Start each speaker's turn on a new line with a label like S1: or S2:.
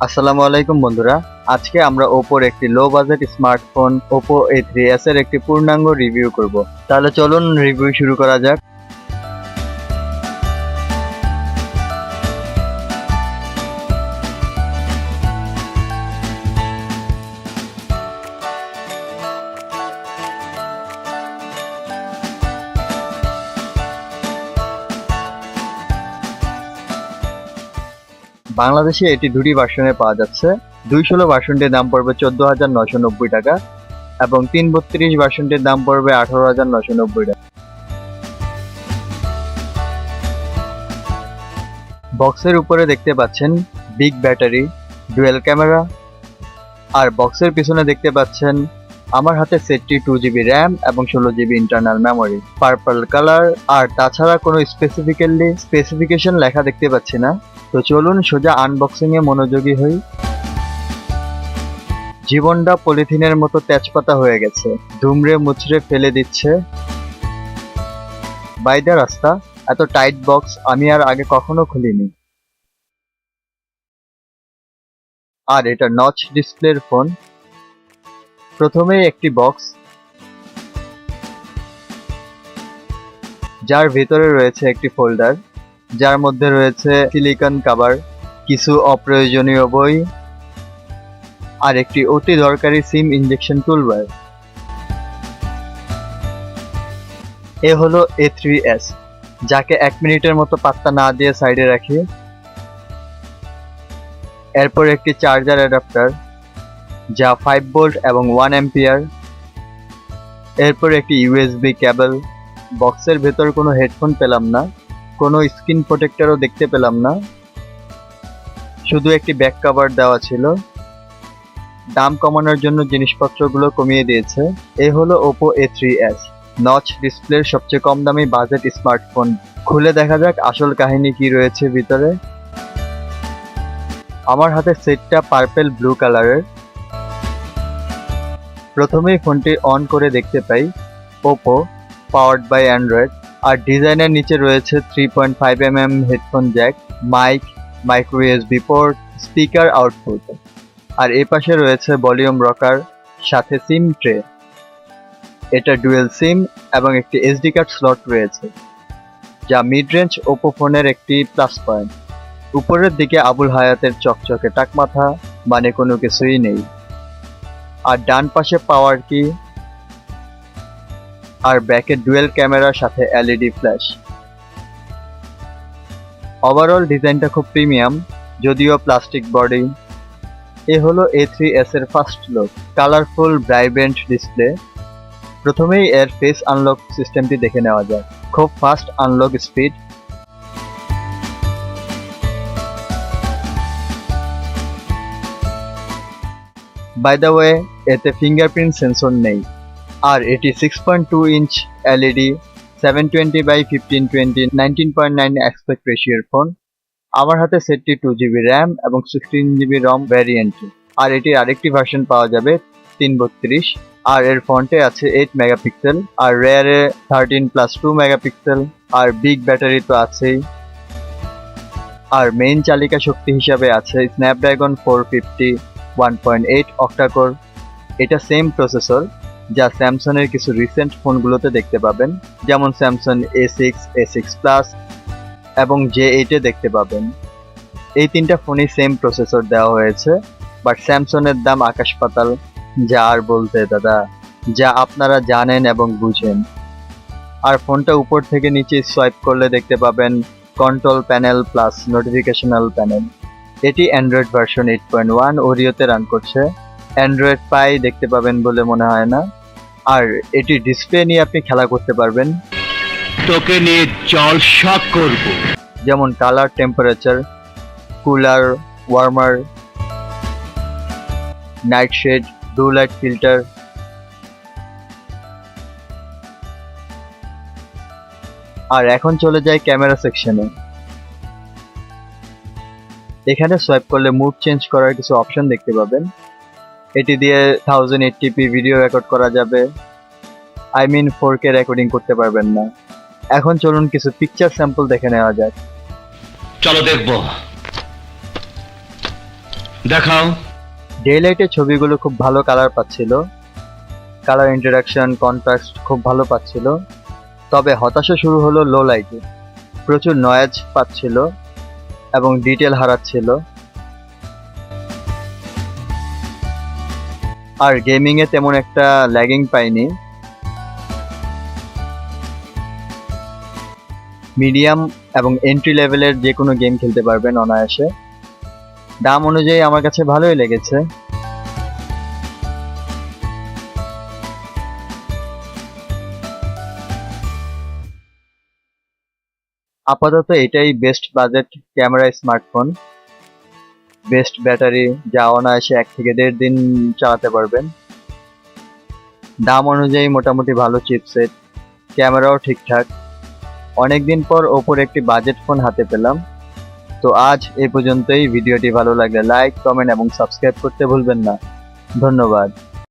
S1: আসসালামু আলাইকুম বন্ধুরা, আজকে আমরা ওপোর একটি low budget smartphone Oppo A3s এর একটি পূর্ণাঙ্গ রিভিউ করব। তাহলে চলুন রিভিউ শুরু করা যাক। বাংলাদেশে এটি দুটি ভার্সনে পাওয়া যাচ্ছে। 216 ভার্সনটির দাম পড়বে 14,990 টাকা এবং 332 ভার্সনটির দাম পড়বে 18,990 টাকা। বক্সের উপরে দেখতে পাচ্ছেন বিগ ব্যাটারি, ডুয়েল ক্যামেরা, আর বক্সের পিছনে দেখতে পাচ্ছেন আমার হাতে সেটটি 2GB র্যাম এবং 16GB internal memory, purple colour, আর তাছাড়া কোনো স্পেসিফিকেশন লেখা দেখতে পাচ্ছি না। তো চলুন সোজা আনবক্সিং এ মনোযোগী হই। জীবনটা পলিথিনের মতো তেজপাতা হয়ে গেছে, দুমড়ে মুচড়ে ফেলে দিচ্ছে। বাইদা রাস্তা, এত টাইট বক্স আমি আর আগে কখনো খুলিনি। আর এটা নচ ডিসপ্লের ফোন। প্রথমেই একটি বক্স, যার ভিতরে রয়েছে একটি ফোল্ডার, যার মধ্যে রয়েছে সিলিকন কভার, কিছু অপ্রয়োজনীয় বই, আর একটি অতি দরকারি সিম ইনজেকশন টুলবার। এ হলো A3s, যাকে 1 মিনিটের মতো পাত্তা না দিয়ে সাইডে রাখি। এরপর একটি চার্জার অ্যাডাপ্টার, যা 5 ভোল্ট এবং 1 অ্যাম্পিয়ার। এরপর একটি USB কেবল। বক্সের ভেতর কোনো হেডফোন পেলাম না, কোনো স্ক্রিন প্রোটেক্টরও দেখতে পেলাম না, শুধু একটি ব্যাক কভার দেওয়া ছিল। দাম কমানোর জন্য জিনিসপত্রগুলো কমিয়ে দিয়েছে। এ হলো ওপো A3s, নচ ডিসপ্লের সবচেয়ে কম দামি বাজেট স্মার্টফোন। খুলে দেখা যাক আসল কাহিনী কি রয়েছে ভিতরে। আমার হাতে সেটটা পার্পল ব্লু কালারের। প্রথমেই ফোনটি অন করে দেখতে পাই ওপো, পাওয়ার্ড বাই অ্যান্ড্রয়েড, আর ডিজাইনের নিচে রয়েছে 3.5mm headphone jack, micro USB port, speaker output, আর এ পাশে রয়েছে ভলিউম রকার, সাথে সিম ট্রে। এটা ডুয়েল সিম এবং একটি SD কার্ড স্লট রয়েছে, যা মিড রেঞ্জ ওপো ফোনের একটি প্লাস পয়েন্ট। উপরের দিকে আবুল হায়াতের চকচকে টাকমাথা, মানে কোনো কিছুই নেই। আর ডান পাশে পাওয়ার কি, আর ব্যাকে ডুয়েল ক্যামেরার সাথে LED ফ্ল্যাশ। ওভারঅল ডিজাইনটা খুব প্রিমিয়াম, যদিও প্লাস্টিক বডি। এ হলো A3s এর first look. Colourful vibrant display. প্রথমেই এর ফেস আনলক সিস্টেমটি দেখে নেওয়া যায়। খুব fast unlock speed. By the way, এতে ফিঙ্গারপ্রিন্ট সেন্সর নেই। আর এটি 6.2 ইঞ্চ LED 720x1520 19.9 অ্যাসপেক্ট রেশিওর ফোন। আমার হাতে সেটটি 2GB র্যাম এবং 16GB রম ভ্যারিয়েন্ট। আর এটির আরেকটি ভার্সন পাওয়া যাবে 332, আর এর ফ্রন্টে আছে 8 মেগাপিক্সেল, আর রেয়ারে 13+2 মেগাপিক্সেল, আর বিগ ব্যাটারি তো আছেই। আর মেইন চালিকা শক্তি হিসাবে আছে স্ন্যাপড্রাগন 450 1.8 অক্টাকোর। এটা সেম প্রসেসর যা স্যামসাংয়ের কিছু রিসেন্ট ফোনগুলোতে দেখতে পাবেন, যেমন স্যামসাং A6, A6 প্লাস এবং J8 এ দেখতে পাবেন। এই তিনটা ফোনই সেম প্রসেসর দেওয়া হয়েছে, বাট স্যামসাংয়ের দাম আকাশ পাতাল। যা আর বলতে দাদা, যা আপনারা জানেন এবং বুঝেন। আর ফোনটা উপর থেকে নিচে সোয়াইপ করলে দেখতে পাবেন কন্ট্রোল প্যানেল প্লাস নোটিফিকেশনাল প্যানেল। এটি অ্যান্ড্রয়েড ভার্সন 8.1 ওরিওতে রান করছে। অ্যান্ড্রয়েড পাই দেখতে পাবেন বলে মনে হয় না। আর এটি ডিসপ্লে নিয়ে আপনি খেলা করতে পারবেন।
S2: তোকে নিয়ে জলশক করব,
S1: যেমন colour, temperature, cooler, warmer, night shade, blue light filter. আর এখন চলে যাই ক্যামেরা সেকশনে। এখানে সোয়াইপ করলে মুড চেঞ্জ করার কিছু অপশন দেখতে পাবেন। এটি দিয়ে 1080p ভিডিও রেকর্ড করা যাবে। I mean 4K রেকর্ডিং করতে পারবেন না। এখন চলুন কিছু পিকচার স্যাম্পল দেখে নেওয়া যাক।
S2: চলো দেখবো। দেখাও।
S1: ডে লাইটে ছবিগুলো খুব ভালো কালার পাচ্ছিল, কালার ইন্টারাকশন কন্ট্রাস্ট খুব ভালো পাচ্ছিল। তবে হতাশা শুরু হলো লো লাইটে, প্রচুর নয়েজ পাচ্ছিল এবং ডিটেল হারাচ্ছিল। আর গেমিং এ তেমন একটা ল্যাগিং পাইনি। মিডিয়াম এবং এন্ট্রি লেভেলের যে কোনো গেম খেলতে পারবেন অনায়াসে। দাম অনুযায়ী আমার কাছে ভালোই লেগেছে। আপাতত এটাই best budget camera smartphone, best battery, যা অনায়াসে 1 থেকে 1.5 দিন চালাতে পারবেন। দাম অনুযায়ী মোটামুটি ভালো চিপসেট, ক্যামেরাও ঠিকঠাক। অনেকদিন পর ওপোর একটি বাজেট ফোন হাতে পেলাম। তো আজ এই পর্যন্তই। ভিডিওটি ভালো লাগলে লাইক, কমেন্ট এবং সাবস্ক্রাইব করতে ভুলবেন না। ধন্যবাদ।